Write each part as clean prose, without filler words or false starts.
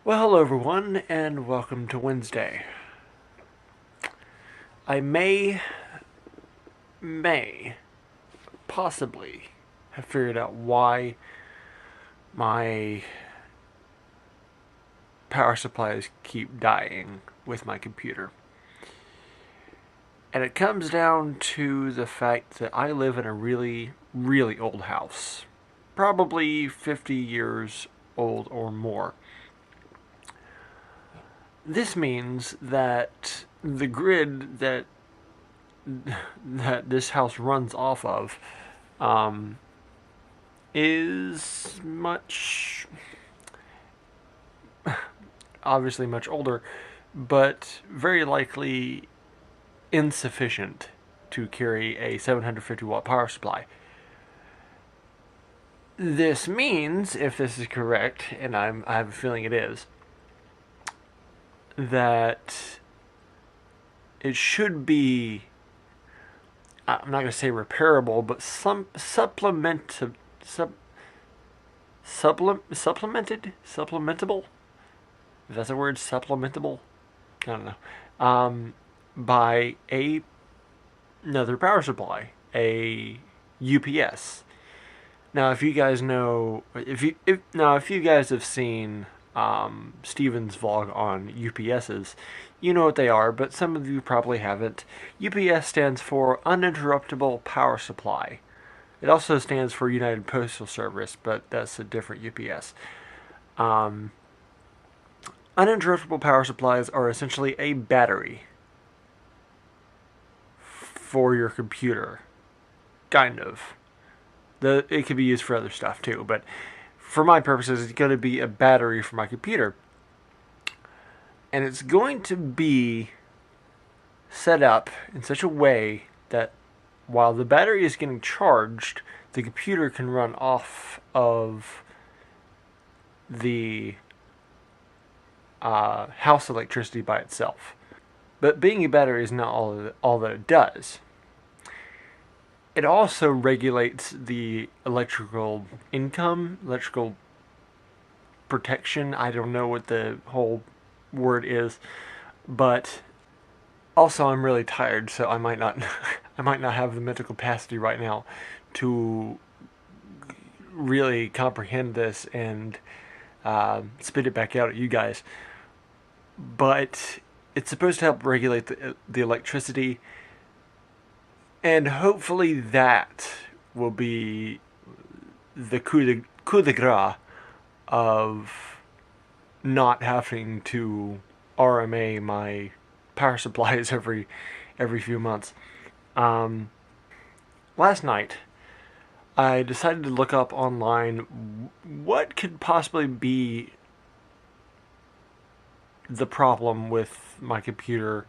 Well, hello everyone, and welcome to Wednesday. I may possibly have figured out why my power supplies keep dying with my computer. And it comes down to the fact that I live in a really, really old house. Probably 50 years old or more. This means that the grid that this house runs off of is obviously much older, but very likely insufficient to carry a 750 watt power supply. This means, if this is correct, and I have a feeling it is, that it should be, I'm not going to say repairable, but supplementable, if that's a word, supplementable, I don't know, by another power supply, a UPS. Now, if you guys know, if you guys have seen Steven's vlog on UPSs, you know what they are, but some of you probably haven't. UPS stands for Uninterruptible Power Supply. It also stands for United Postal Service, but that's a different UPS. Uninterruptible power supplies are essentially a battery for your computer. Kind of. It could be used for other stuff too, but for my purposes, it's going to be a battery for my computer. And it's going to be set up in such a way that while the battery is getting charged, the computer can run off of the house electricity by itself. But being a battery is not all that it does. It also regulates the electrical protection. I don't know what the whole word is, but also I'm really tired, so I might not have the mental capacity right now to really comprehend this and spit it back out at you guys. But it's supposed to help regulate the electricity, and hopefully that will be the coup de grace of not having to RMA my power supplies every few months. Last night, I decided to look up online what could possibly be the problem with my computer,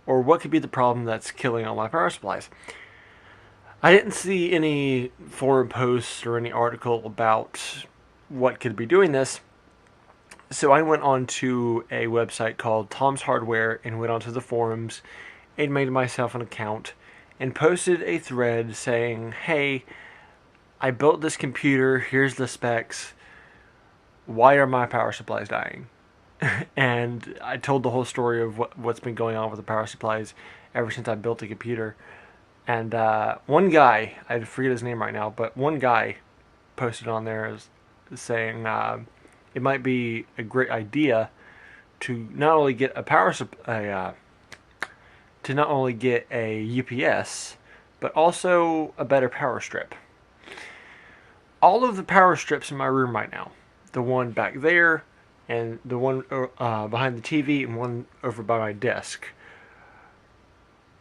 or what could be the problem that's killing all my power supplies. I didn't see any forum posts or any article about what could be doing this, so I went on to a website called Tom's Hardware and went onto the forums and made myself an account and posted a thread saying, hey, I built this computer, here's the specs, why are my power supplies dying? And I told the whole story of what's been going on with the power supplies ever since I built the computer. And one guy, I forget his name right now, but one guy posted on there saying it might be a great idea to not only get a UPS, but also a better power strip. All of the power strips in my room right now, the one back there, and the one behind the TV, and one over by my desk,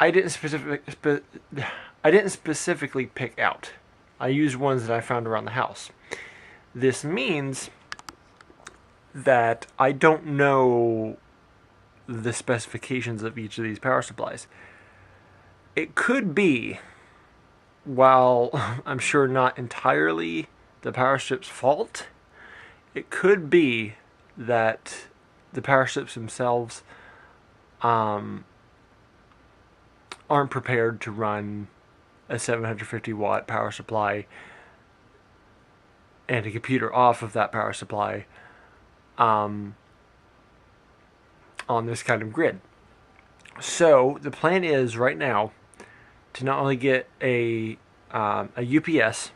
I didn't specifically pick out. I used ones that I found around the house. This means that I don't know the specifications of each of these power supplies. It could be, while I'm sure not entirely the power strip's fault, it could be that the power strips themselves aren't prepared to run a 750 watt power supply and a computer off of that power supply on this kind of grid. So the plan is right now to not only get a UPS,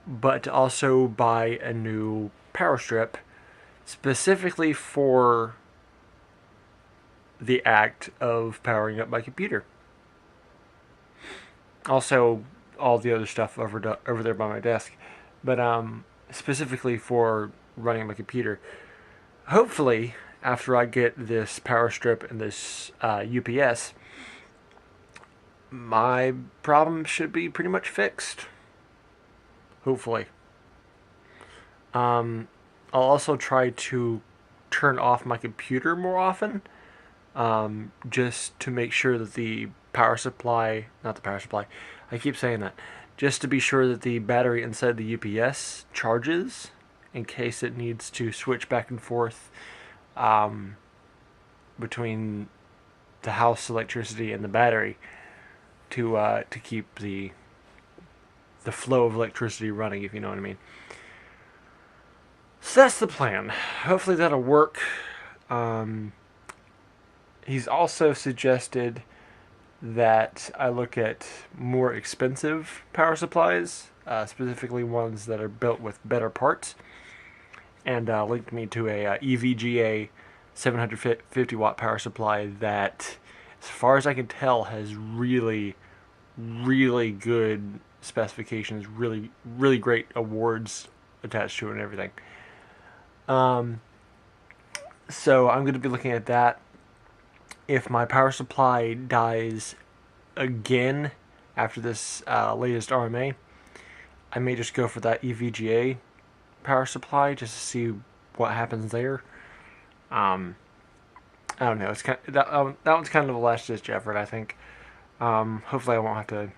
but to also buy a new power strip specifically for the act of powering up my computer. Also, all the other stuff over there by my desk, but specifically for running my computer. Hopefully, after I get this power strip and this UPS, my problem should be pretty much fixed. Hopefully. I'll also try to turn off my computer more often, just to make sure that the power supply, not the power supply, I keep saying that, just to be sure that the battery inside the UPS charges in case it needs to switch back and forth between the house electricity and the battery to keep the flow of electricity running, if you know what I mean. So that's the plan. Hopefully that'll work. He's also suggested that I look at more expensive power supplies, specifically ones that are built with better parts, and linked me to a EVGA 750 watt power supply that, as far as I can tell, has really, really good specifications, really, really great awards attached to it and everything. So I'm going to be looking at that. If my power supply dies again after this latest RMA, I may just go for that EVGA power supply just to see what happens there. I don't know. It's that one's kind of a last ditch effort, I think. Hopefully, I won't have to.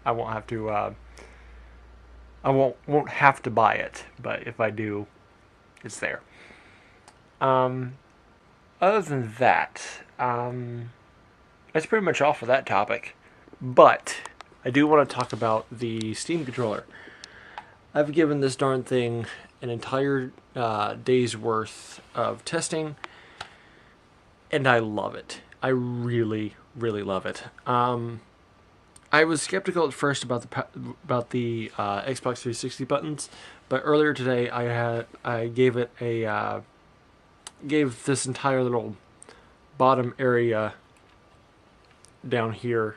I won't have to. I won't have to buy it, but if I do, it's there. Other than that, that's pretty much all for that topic. But I do want to talk about the Steam controller. I've given this darn thing an entire day's worth of testing, and I love it. I really, really love it. I was skeptical at first about the Xbox 360 buttons, but earlier today I gave this entire little bottom area down here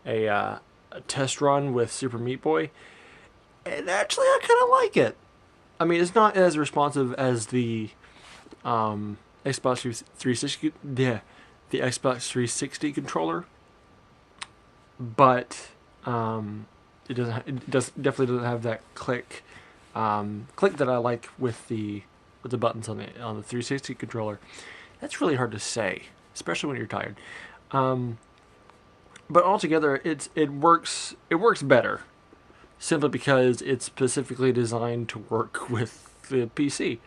a test run with Super Meat Boy, and actually I kind of like it. I mean, it's not as responsive as the Xbox 360, the Xbox 360 controller, but it definitely doesn't have that click that I like with the buttons on the 360 controller. That's really hard to say, especially when you're tired. But altogether, it works better, simply because it's specifically designed to work with the PC.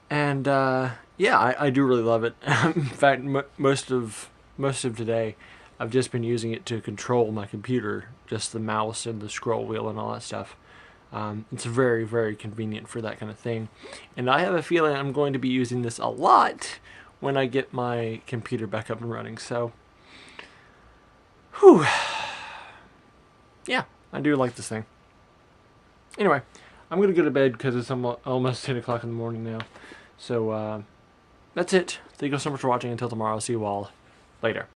And yeah, I do really love it. In fact, most of today, I've just been using it to control my computer, just the mouse and the scroll wheel and all that stuff. It's very, very convenient for that kind of thing. And I have a feeling I'm going to be using this a lot when I get my computer back up and running. So, whew. Yeah, I do like this thing. Anyway, I'm going to go to bed because it's almost 10 o'clock in the morning now. So, that's it. Thank you so much for watching. Until tomorrow, I'll see you all later.